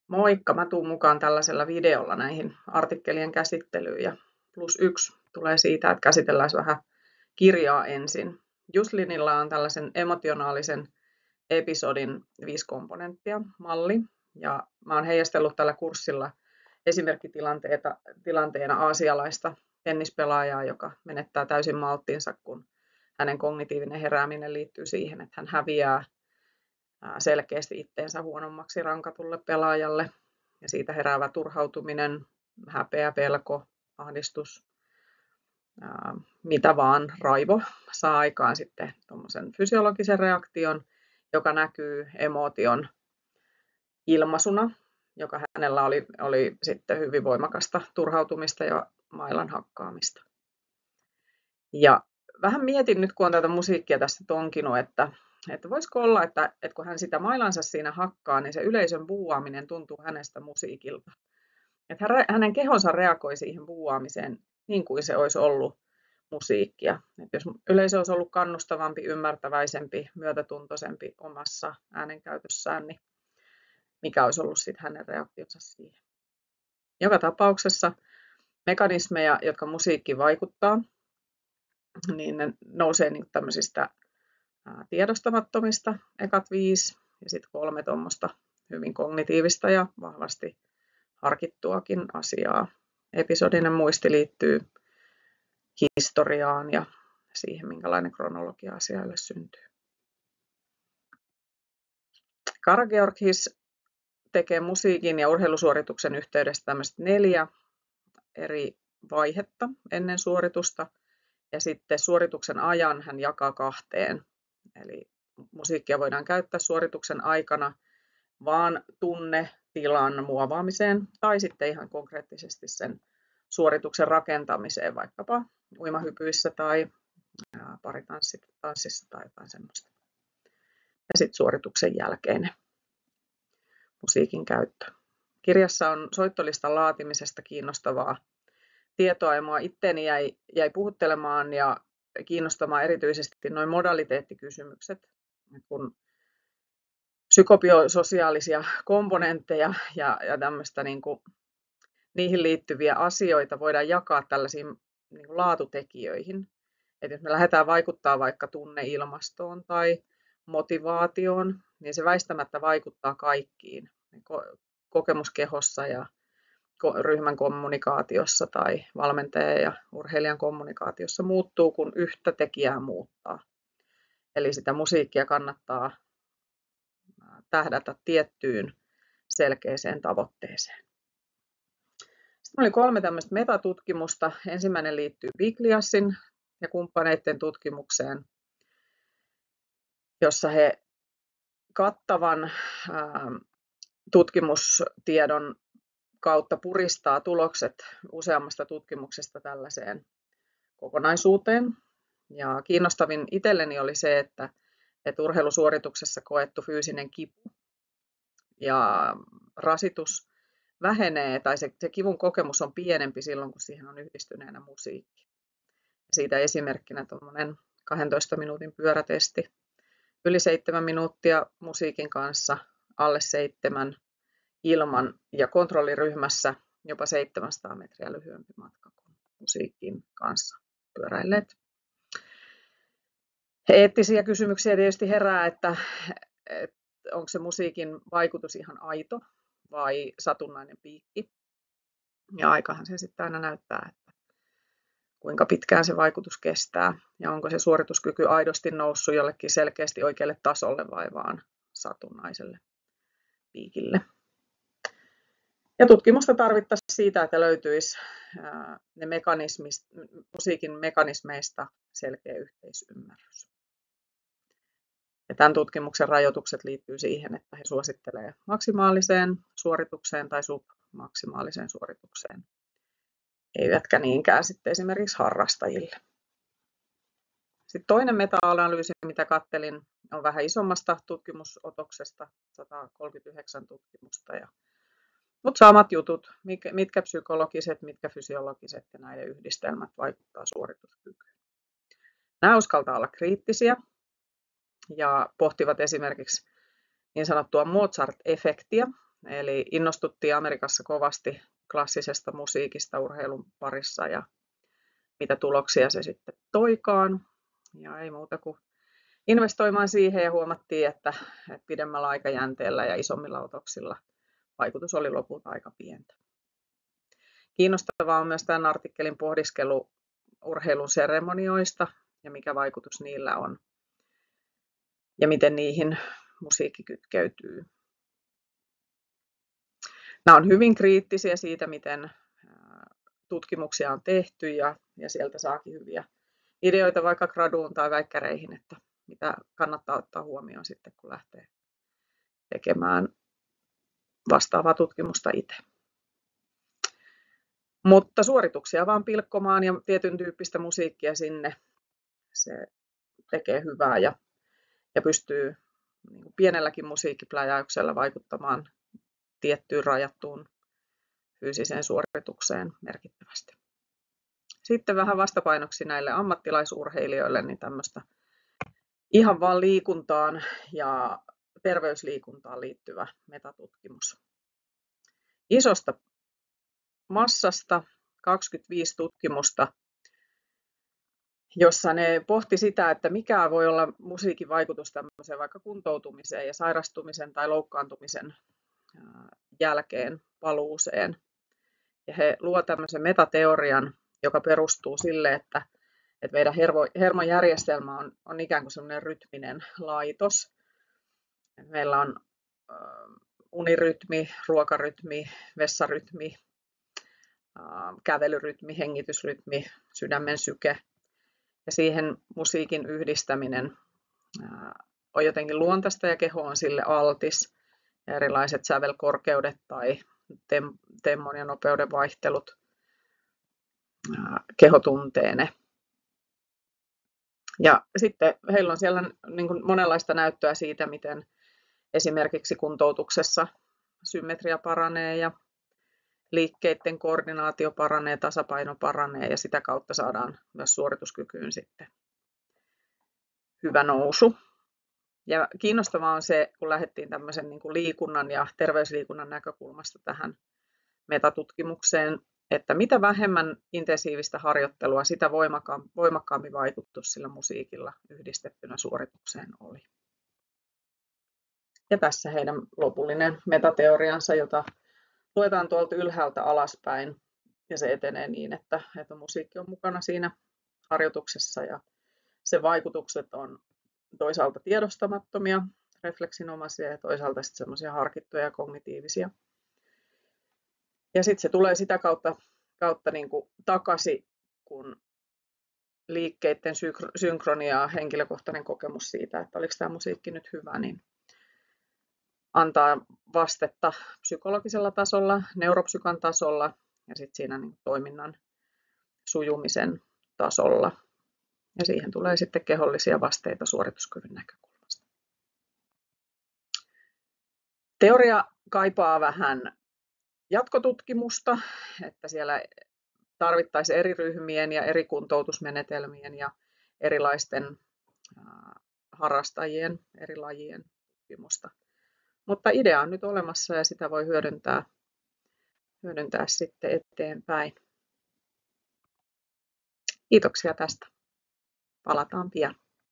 Moikka, mä tuun mukaan tällaisella videolla näihin artikkelien käsittelyyn ja +1 tulee siitä, että käsitellään vähän kirjaa ensin. Juslinilla on tällaisen emotionaalisen episodin 5 komponenttia malli ja mä oon heijastellut tällä kurssilla esimerkkitilanteena aasialaista tennispelaajaa, joka menettää täysin malttinsa, kun hänen kognitiivinen herääminen liittyy siihen, että hän häviää selkeästi itteensä huonommaksi rankatulle pelaajalle. Ja siitä heräävä turhautuminen, häpeä, pelko, ahdistus, mitä vaan, raivo saa aikaan sitten tuommoisen fysiologisen reaktion, joka näkyy emootion ilmaisuna, joka hänellä oli sitten hyvin voimakasta turhautumista ja mailan hakkaamista. Ja vähän mietin nyt, kun on tätä musiikkia tässä tonkinut, että voisiko olla, että kun hän sitä mailansa siinä hakkaa, niin se yleisön buuaaminen tuntuu hänestä musiikilta. Että hänen kehonsa reagoi siihen buuaamiseen niin kuin se olisi ollut musiikkia. Että jos yleisö olisi ollut kannustavampi, ymmärtäväisempi, myötätuntoisempi omassa äänenkäytössään, niin mikä olisi ollut sitten hänen reaktionsa siihen. Joka tapauksessa mekanismeja, jotka musiikki vaikuttaa, niin ne nousee niin tämmöisistä tiedostamattomista, ekat 5 ja sitten 3 tuommoista hyvin kognitiivista ja vahvasti harkittuakin asiaa. Episodinen muisti liittyy historiaan ja siihen, minkälainen kronologia asioille syntyy. Karageorgis tekee musiikin ja urheilusuorituksen yhteydessä tämmöistä 4 eri vaihetta ennen suoritusta ja sitten suorituksen ajan hän jakaa 2. Eli musiikkia voidaan käyttää suorituksen aikana vaan tunnetilan muovaamiseen tai sitten ihan konkreettisesti sen suorituksen rakentamiseen, vaikkapa uimahypyissä tai paritanssissa tai jotain semmoista. Ja sitten suorituksen jälkeinen musiikin käyttö. Kirjassa on soittolistan laatimisesta kiinnostavaa tietoa ja mua itteeni jäi puhuttelemaan ja kiinnostamaan erityisesti nuo modaliteettikysymykset, kun psykobiososiaalisia komponentteja ja tämmöistä niin kuin niihin liittyviä asioita voidaan jakaa tällaisiin niin kuin laatutekijöihin. Et jos me lähdetään vaikuttaa vaikka tunneilmastoon tai motivaatioon, niin se väistämättä vaikuttaa kaikkiin. Kokemuskehossa ja ryhmän kommunikaatiossa tai valmentajan ja urheilijan kommunikaatiossa muuttuu, kun yhtä tekijää muuttaa. Eli sitä musiikkia kannattaa tähdätä tiettyyn selkeäseen tavoitteeseen. Sitten oli 3 tämmöistä metatutkimusta. Ensimmäinen liittyy Bigliasin ja kumppaneiden tutkimukseen, jossa he kattavan tutkimustiedon kautta puristaa tulokset useammasta tutkimuksesta tällaiseen kokonaisuuteen. Ja kiinnostavin itselleni oli se, että urheilusuorituksessa koettu fyysinen kipu ja rasitus vähenee, tai se kivun kokemus on pienempi silloin, kun siihen on yhdistyneenä musiikki. Siitä esimerkkinä tuommoinen 12 minuutin pyörätesti. Yli 7 minuuttia musiikin kanssa, alle 7 ilman ja kontrolliryhmässä jopa 700 metriä lyhyempi matka kuin musiikin kanssa pyöräilleet. Eettisiä kysymyksiä tietysti herää, että onko se musiikin vaikutus ihan aito vai satunnainen piikki. Ja aikahan se sitten aina näyttää, että kuinka pitkään se vaikutus kestää ja onko se suorituskyky aidosti noussut jollekin selkeästi oikealle tasolle vai vaan satunnaiselle piikille. Ja tutkimusta tarvittaisiin siitä, että löytyisi ne musiikin mekanismeista selkeä yhteisymmärrys. Ja tämän tutkimuksen rajoitukset liittyy siihen, että he suosittelevat maksimaaliseen suoritukseen tai submaksimaaliseen suoritukseen, eivätkä niinkään sitten esimerkiksi harrastajille. Sitten toinen meta-analyysi, mitä kattelin, on vähän isommasta tutkimusotoksesta, 139 tutkimusta. Mutta samat jutut, mitkä psykologiset, mitkä fysiologiset ja näiden yhdistelmät vaikuttaa suorituskykyyn. Nämä uskaltaa olla kriittisiä ja pohtivat esimerkiksi niin sanottua Mozart-efektiä, Eli innostuttiin Amerikassa kovasti klassisesta musiikista urheilun parissa ja mitä tuloksia se sitten toikaan. Ja ei muuta kuin investoimaan siihen ja huomattiin, että pidemmällä aikajänteellä ja isommilla otoksilla vaikutus oli lopulta aika pientä. Kiinnostavaa on myös tämän artikkelin pohdiskelu urheilun seremonioista ja mikä vaikutus niillä on ja miten niihin musiikki kytkeytyy. Nämä on hyvin kriittisiä siitä, miten tutkimuksia on tehty ja sieltä saakin hyviä ideoita vaikka graduun tai väikkäreihin, että mitä kannattaa ottaa huomioon sitten, kun lähtee tekemään vastaavaa tutkimusta itse. Mutta suorituksia vaan pilkkomaan ja tietyn tyyppistä musiikkia sinne, se tekee hyvää ja pystyy niin pienelläkin musiikkipläjäyksellä vaikuttamaan tiettyyn rajattuun fyysiseen suoritukseen merkittävästi. Sitten vähän vastapainoksi näille ammattilaisurheilijoille, niin tämmöistä ihan vaan liikuntaan ja terveysliikuntaan liittyvä metatutkimus. Isosta massasta 25 tutkimusta, jossa ne pohti sitä, että mikä voi olla musiikin vaikutus tämmöiseen vaikka kuntoutumiseen ja sairastumisen tai loukkaantumisen jälkeen paluuseen. Ja he luovat tämmöisen metateorian, joka perustuu sille, että meidän hermojärjestelmä on ikään kuin semmoinen rytminen laitos. Meillä on unirytmi, ruokarytmi, vessarytmi, kävelyrytmi, hengitysrytmi, sydämen syke. Ja siihen musiikin yhdistäminen on jotenkin luontaista ja keho on sille altis. Ja erilaiset sävelkorkeudet tai temmon ja nopeuden vaihtelut keho tuntee ne. Ja sitten heillä on siellä niin kuin monenlaista näyttöä siitä, miten esimerkiksi kuntoutuksessa symmetria paranee ja liikkeiden koordinaatio paranee, tasapaino paranee ja sitä kautta saadaan myös suorituskykyyn sitten hyvä nousu. Ja kiinnostavaa on se, kun lähdettiin tämmöisen niin kuin liikunnan ja terveysliikunnan näkökulmasta tähän metatutkimukseen, että mitä vähemmän intensiivistä harjoittelua, sitä voimakkaampi vaikutus sillä musiikilla yhdistettynä suoritukseen oli. Ja tässä heidän lopullinen metateoriansa, jota luetaan tuolta ylhäältä alaspäin, ja se etenee niin, että musiikki on mukana siinä harjoituksessa, ja sen vaikutukset on toisaalta tiedostamattomia, refleksinomaisia, ja toisaalta sitten semmoisia harkittuja ja kognitiivisia. Ja sitten se tulee sitä kautta niin kuin takaisin, kun liikkeiden synkronia ja henkilökohtainen kokemus siitä, että oliko tämä musiikki nyt hyvä, niin antaa vastetta psykologisella tasolla, neuropsykan tasolla ja sitten siinä niin toiminnan sujumisen tasolla. Ja siihen tulee sitten kehollisia vasteita suorituskyvyn näkökulmasta. Teoria kaipaa vähän jatkotutkimusta, että siellä tarvittaisiin eri ryhmien ja eri kuntoutusmenetelmien ja erilaisten harrastajien, eri lajien tutkimusta. Mutta idea on nyt olemassa ja sitä voi hyödyntää sitten eteenpäin. Kiitoksia tästä. Palataan pian.